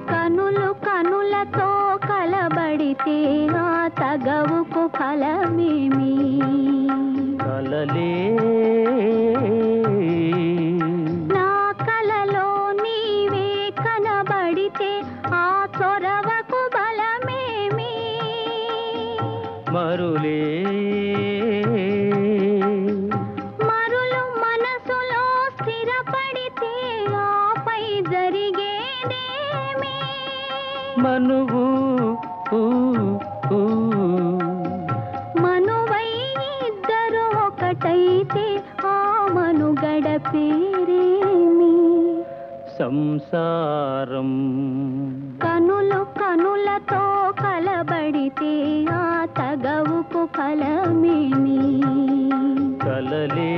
కనులు కనులతో కలబడితే ఆ తగవుకు ఫలమేమి? కలలే నా కలలో నీవే కనబడితే ఆ చొరవకు బలమేమి? మరులే మరులు మనసులో స్థిరపడితే ఆపై జరిగేదేమి? మనువు మనువై ఇద్దరు ఒకటైతే ఆ మనుగడ పేరేమి? సంసారం. కనులు కనులతో కలబడితే ఆ తగవుకు ఫలమేమి? కలలే